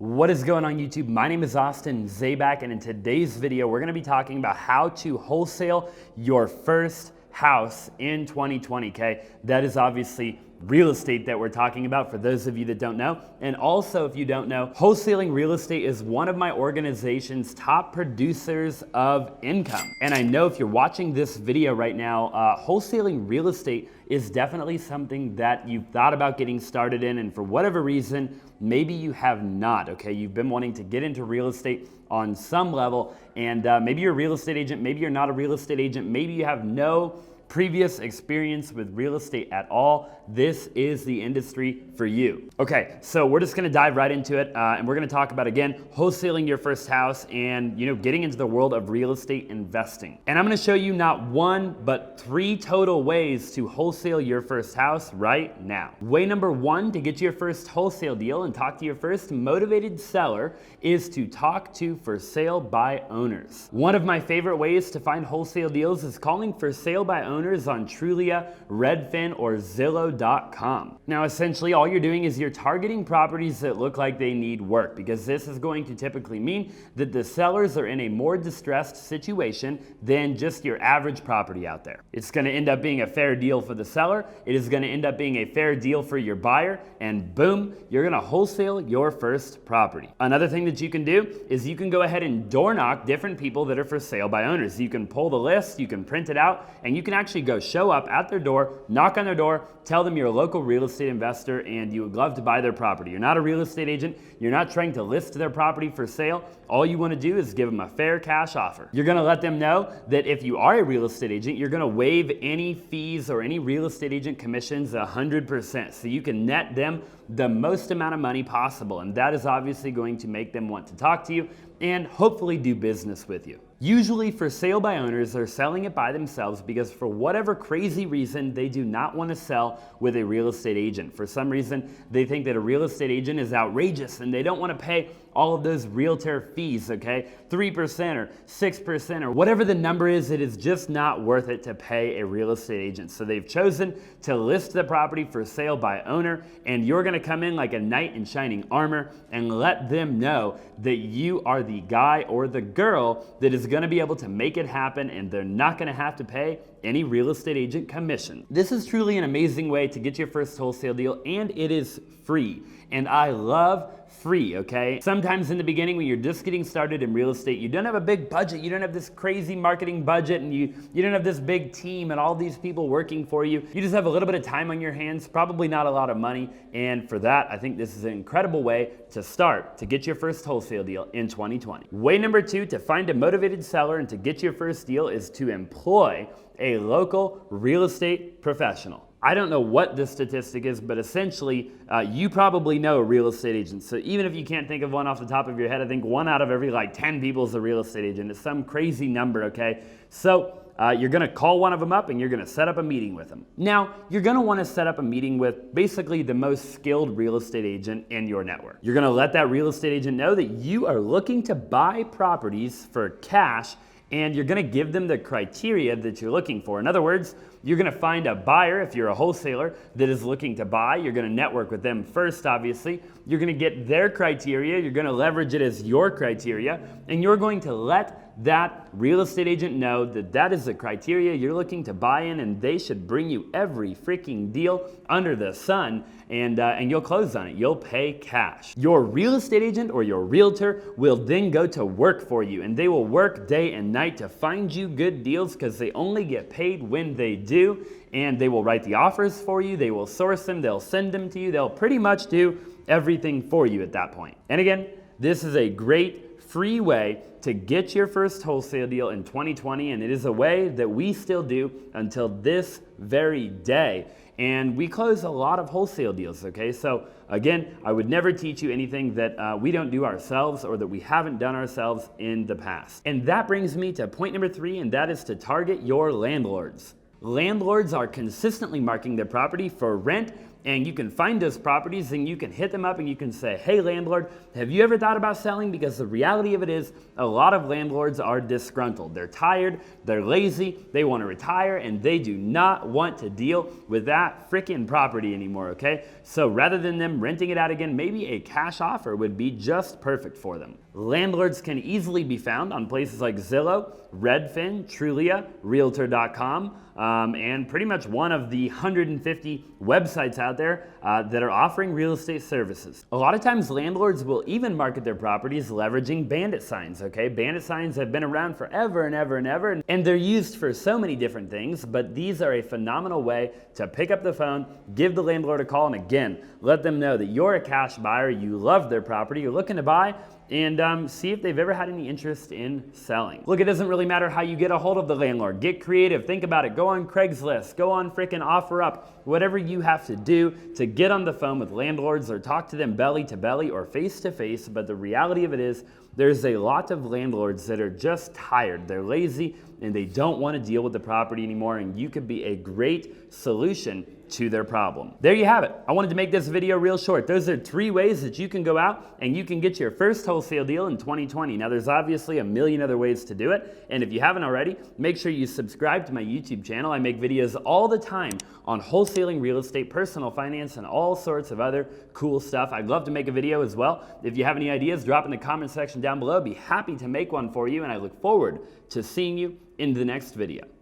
What is going on YouTube? My name is Austin Zaback, and in today's video, we're gonna be talking about how to wholesale your first house in 2020, okay? That is obviously real estate that we're talking about for those of you that don't know. And also, if you don't know, Wholesaling Real Estate is one of my organization's top producers of income. And I know if you're watching this video right now, Wholesaling Real Estate is definitely something that you've thought about getting started in, and for whatever reason, maybe you have not, okay? You've been wanting to get into real estate on some level, and maybe you're a real estate agent, maybe you're not a real estate agent, maybe you have no previous experience with real estate at all. This is the industry for you. Okay, so we're just gonna dive right into it, and we're gonna talk about, again, wholesaling your first house and getting into the world of real estate investing. And I'm gonna show you not one, but 3 total ways to wholesale your first house right now. Way number 1 to get your first wholesale deal and talk to your first motivated seller is to talk to for sale by owners. One of my favorite ways to find wholesale deals is calling for sale by owners on Trulia, Redfin, or Zillow.com. Now, essentially, all you're doing is you're targeting properties that look like they need work, because this is going to typically mean that the sellers are in a more distressed situation than just your average property out there. It's going to end up being a fair deal for the seller. It is going to end up being a fair deal for your buyer, and boom, you're going to wholesale your first property. Another thing that you can do is you can go ahead and door knock different people that are for sale by owners. You can pull the list, you can print it out, and you can actually go show up at their door, knock on their door, tell them you're a local real estate investor and you would love to buy their property. You're not a real estate agent. You're not trying to list their property for sale. All you want to do is give them a fair cash offer. You're going to let them know that if you are a real estate agent, you're going to waive any fees or any real estate agent commissions 100%. So you can net them the most amount of money possible. And that is obviously going to make them want to talk to you and hopefully do business with you. Usually for sale by owners, they're selling it by themselves because for whatever crazy reason, they do not want to sell with a real estate agent. For some reason, they think that a real estate agent is outrageous and they don't want to pay all of those realtor fees, okay? 3% or 6% or whatever the number is, it is just not worth it to pay a real estate agent. So they've chosen to list the property for sale by owner, and you're gonna come in like a knight in shining armor and let them know that you are the guy or the girl that is gonna be able to make it happen, and they're not gonna have to pay any real estate agent commission. This is truly an amazing way to get your first wholesale deal, and it is free. And I love free, okay? Sometimes in the beginning when you're just getting started in real estate, you don't have a big budget, you don't have this crazy marketing budget, and you don't have this big team and all these people working for you. You just have a little bit of time on your hands, probably not a lot of money, and for that, I think this is an incredible way to start to get your first wholesale deal in 2020. Way number 2 to find a motivated seller and to get your first deal is to employ a local real estate professional. I don't know what the statistic is, but essentially, you probably know a real estate agent. So even if you can't think of one off the top of your head, I think 1 out of every 10 people is a real estate agent. It's some crazy number, okay? So you're gonna call one of them up and you're gonna set up a meeting with them. Now, you're gonna wanna set up a meeting with basically the most skilled real estate agent in your network. You're gonna let that real estate agent know that you are looking to buy properties for cash, and you're gonna give them the criteria that you're looking for. In other words, you're gonna find a buyer if you're a wholesaler that is looking to buy. You're gonna network with them first, obviously. You're gonna get their criteria, you're gonna leverage it as your criteria, and you're going to let that real estate agent know that that is the criteria you're looking to buy in, and they should bring you every freaking deal under the sun, and you'll close on it. You'll pay cash. Your real estate agent or your realtor will then go to work for you, and they will work day and night to find you good deals because they only get paid when they do, and they will write the offers for you, they will source them, they'll send them to you, they'll pretty much do everything for you at that point. And again, this is a great free way to get your first wholesale deal in 2020, and it is a way that we still do until this very day. And we close a lot of wholesale deals, okay? So again, I would never teach you anything that we don't do ourselves or that we haven't done ourselves in the past. And that brings me to point number 3, and that is to target your landlords. Landlords are consistently marking their property for rent, And you can find those properties and you can hit them up and you can say, hey landlord, have you ever thought about selling? Because the reality of it is a lot of landlords are disgruntled. They're tired, they're lazy, they want to retire, and they do not want to deal with that freaking property anymore, okay? So rather than them renting it out again, maybe a cash offer would be just perfect for them. Landlords can easily be found on places like Zillow, Redfin, Trulia, Realtor.com, and pretty much one of the 150 websites out there that are offering real estate services. A lot of times landlords will even market their properties leveraging bandit signs, okay? Bandit signs have been around forever and ever and ever, and they're used for so many different things, but these are a phenomenal way to pick up the phone, give the landlord a call, and again, let them know that you're a cash buyer, you love their property, you're looking to buy, and see if they've ever had any interest in selling. Look, it doesn't really matter how you get a hold of the landlord. Get creative, think about it. Go on Craigslist, go on freaking OfferUp, whatever you have to do to get on the phone with landlords or talk to them belly to belly or face to face. But the reality of it is there's a lot of landlords that are just tired. They're lazy and they don't want to deal with the property anymore, and you could be a great solution to their problem. There you have it. I wanted to make this video real short. Those are 3 ways that you can go out and you can get your first wholesale deal in 2020. Now there's obviously a million other ways to do it, and if you haven't already, make sure you subscribe to my YouTube channel. I make videos all the time on wholesaling real estate, personal finance, and all sorts of other cool stuff. I'd love to make a video as well. If you have any ideas, drop in the comment section down below. I'd be happy to make one for you, and I look forward to seeing you in the next video.